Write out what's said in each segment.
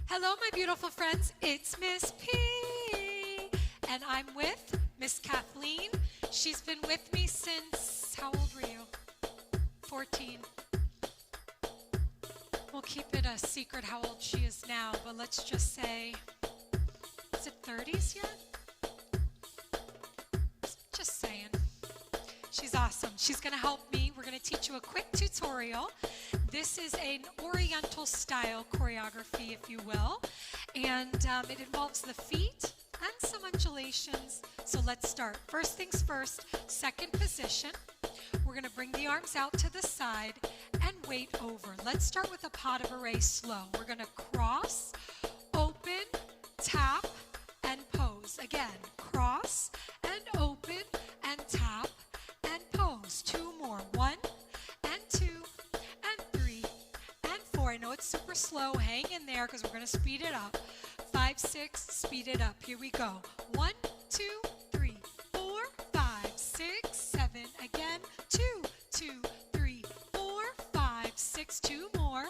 Hello, my beautiful friends. It's Miss P. And I'm with Miss Kathleen. She's been with me since, how old were you? 14. We'll keep it a secret how old she is now, but let's just say, is it 30s yet? Just saying. She's awesome. She's going to help me. We're going to teach you a quick tutorial. This is an oriental style choreography, if you will, and it involves the feet and some undulations. So let's start. First things first, second position. We're going to bring the arms out to the side and weight over. Let's start with a pas de bourrée slow. We're going to cross, open, tap, and pose. Again, cross and open and tap and pose. Two more. 1 and 2 and 3 and 4. I know it's super slow. Hang in there because we're going to speed it up. 5, 6, speed it up. Here we go. 1, 2, 3, 4, 5, 6, 7. Again. 2, 2, 3, 4, 5, 6. 2 more.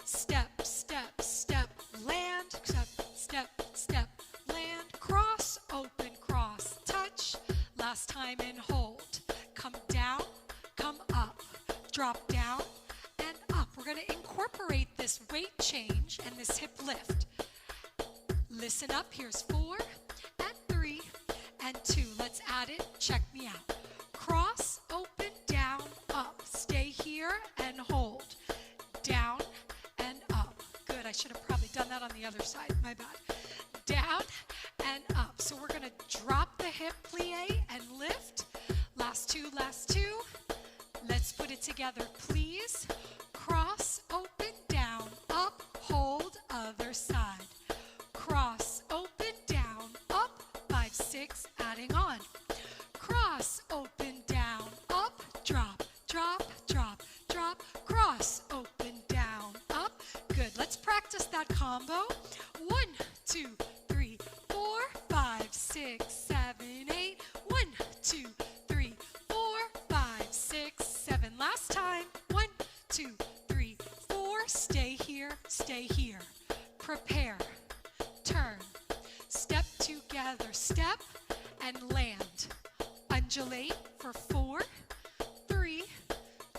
Step, step, step, land, step, step, step, land, cross, open, cross, touch. Last time and hold. Come down, come up, drop down and up. We're going to incorporate this weight change and this hip lift. Listen up. Here's 4 and 3 and 2. Let's add it. Check me out. Cross, open, down, up. Stay here and hold. Down and up. Good. I should have probably done that on the other side. My bad. Down and up. So we're going to drop the hip plie and lift. Last two, last two. Let's put it together, please. Cross, open, down, up, hold, other side. Cross, open, down, up, 5, 6, adding on. Cross, open, down, up, drop, drop, drop, drop. Cross, open, down, up. Good. Let's practice that combo. 1, 2, 3, 4, 5, 6, 7, 8. 1, 2, 3, 4, 5, 6, 7. Last time. 1, 2, 3, 4. Stay here, stay here. Prepare. Turn. Step together. Step and land. Undulate for 4, 3,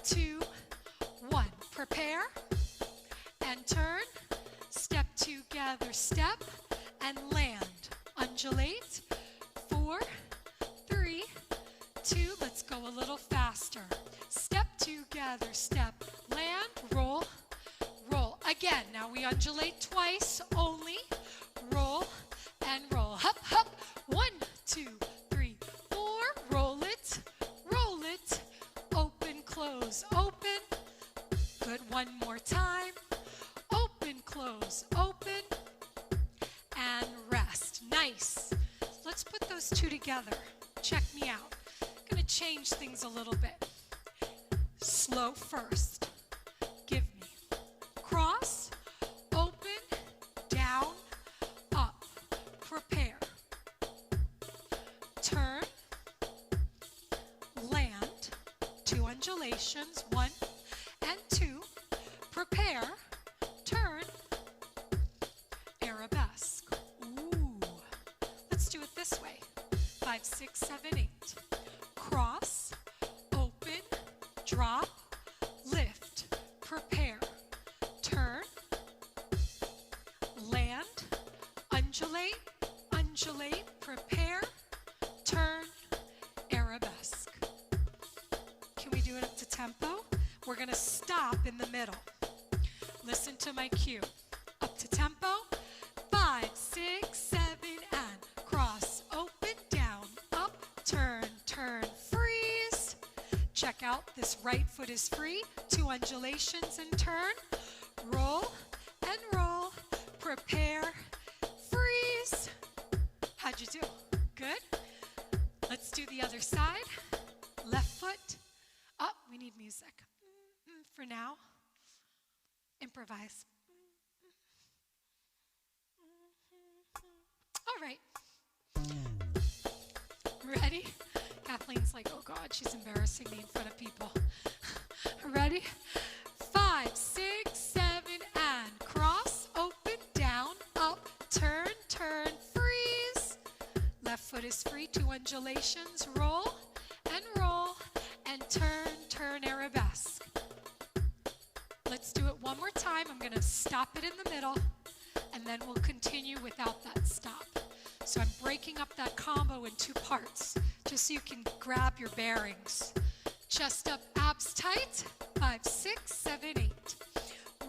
2, 1. Prepare and turn. Step together. Step and land. Undulate. 4, 3, 2. Let's go a little faster. Step together. Step. Land. Roll. Roll. Again. Now we undulate twice only. Roll and roll. Hop, hop. 1, 2, 3, 4. Roll it. Roll it. Open, close, open. Good. One more time. Open, close, open. And rest. Nice. Let's put those two together. Check me out. I'm going to change things a little bit. Slow first. Give me. Cross, open, down, up. Prepare. Turn, land. 2 undulations. 1 and 2. Prepare. Turn. Arabesque. Ooh. Let's do it this way. 5, 6, 7, 8. Cross, open, drop, lift, prepare, turn, land, undulate, undulate, prepare, turn, arabesque. Can we do it up to tempo? We're going to stop in the middle. Listen to my cue. Up to tempo. 5, 6, 7, and cross, open, down, up, turn, turn, freeze. Check out, this right foot is free. 2 undulations and turn. Roll and roll. Prepare, freeze. How'd you do? Good? Let's do the other side. Left foot. Oh, we need music. For now. Improvise. All right. Ready? Kathleen's like, oh God, she's embarrassing me in front of people. Ready? 5, 6, 7, and cross, open, down. is free. 2 undulations, roll, and turn, arabesque. Let's do it one more time. I'm going to stop it in the middle, and then we'll continue without that stop. So I'm breaking up that combo in 2 parts, just so you can grab your bearings. Chest up, abs tight, 5, 6, 7, 8.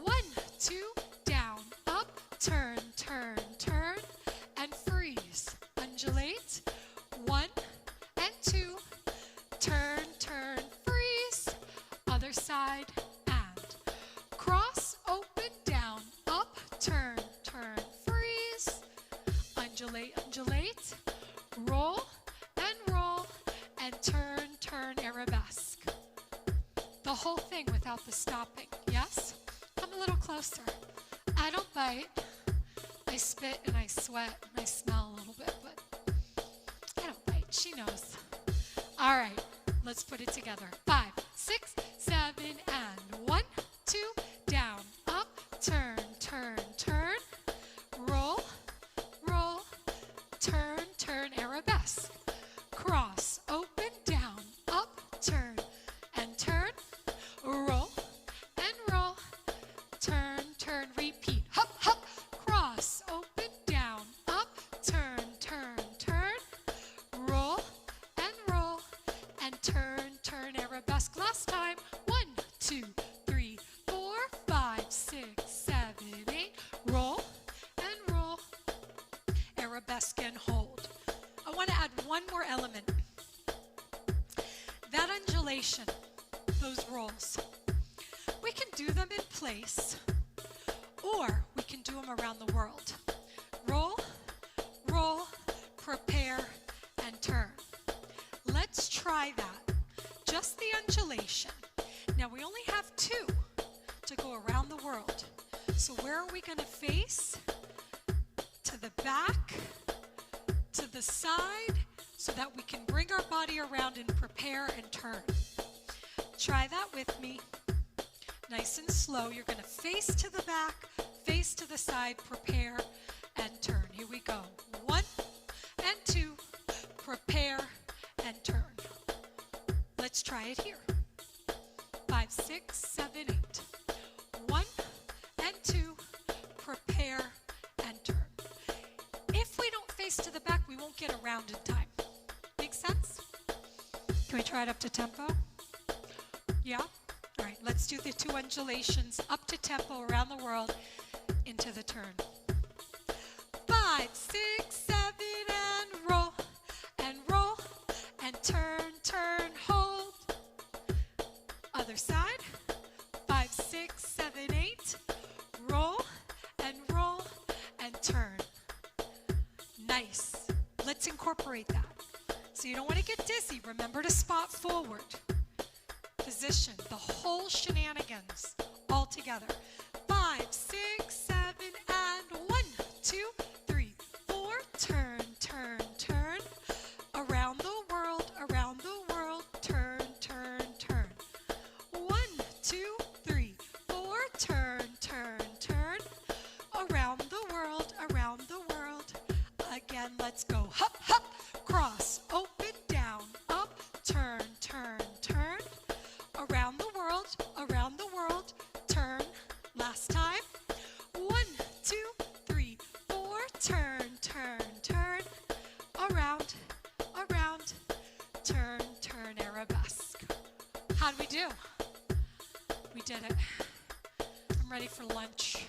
1, 2, down, up, turn, and freeze. Undulate, 1 and 2, turn, freeze. Other side, and cross, open, down, up, turn, freeze. Undulate, roll, and turn, arabesque. The whole thing without the stopping, yes? Come a little closer. I don't bite. I spit and I sweat and I smell a little bit, but I don't bite. She knows. All right, let's put it together. 5, 6, 7, and 1, 2, down, up, turn, roll, turn, arabesque. Cross, open, down, up, turn, roll, turn, repeat. Hop, cross, open, down, up, turn, roll, and turn, arabesque. Last time. 1, 2, 3, 4, 5, 6, 7, 8. Roll, arabesque and hold. I want to add one more element. That undulation, those rolls, we can do them in place, or we can do them around the world. Roll, prepare, and turn. Let's try that. Just the undulation. Now we only have 2 to go around the world. So where are we going to face? To the back, to the side, so that we can bring our body around and prepare and turn. Try that with me. Nice and slow. You're going to face to the back, face to the side, prepare and turn. Here we go. 1 and 2, prepare and turn. Let's try it here. 5, 6, 7, 8. 1 and 2, prepare and turn. If we don't face to the back, we won't get around in time. Make sense? Can we try it up to tempo? Yeah? All right, let's do the 2 undulations up to tempo around the world into the turn. 5, 6, 7, and roll, and turn, hold. Other side. 5, 6, 7, 8. Roll, and turn. Nice. Let's incorporate that. So you don't want to get dizzy. Remember to spot forward. Position, the whole shenanigans all together. 5, 6, 7, and 1, 2, 3, 4. Turn. Around the world, turn. 1, 2, 3, 4. Turn. Around the world. Again, let's go. Hop, cross, open, down, up, turn. Around the world, turn. Last time. 1, 2, 3, 4. Turn. Around, turn, arabesque. How'd we do? We did it. I'm ready for lunch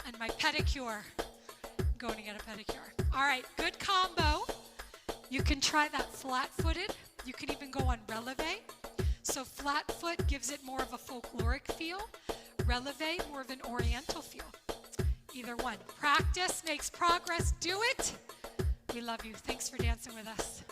and my pedicure. I'm going to get a pedicure. All right, good combo. You can try that flat-footed. You can even go on releve. So flat foot gives it more of a folkloric feel. Releve, more of an oriental feel. Either one. Practice makes progress. Do it. We love you. Thanks for dancing with us.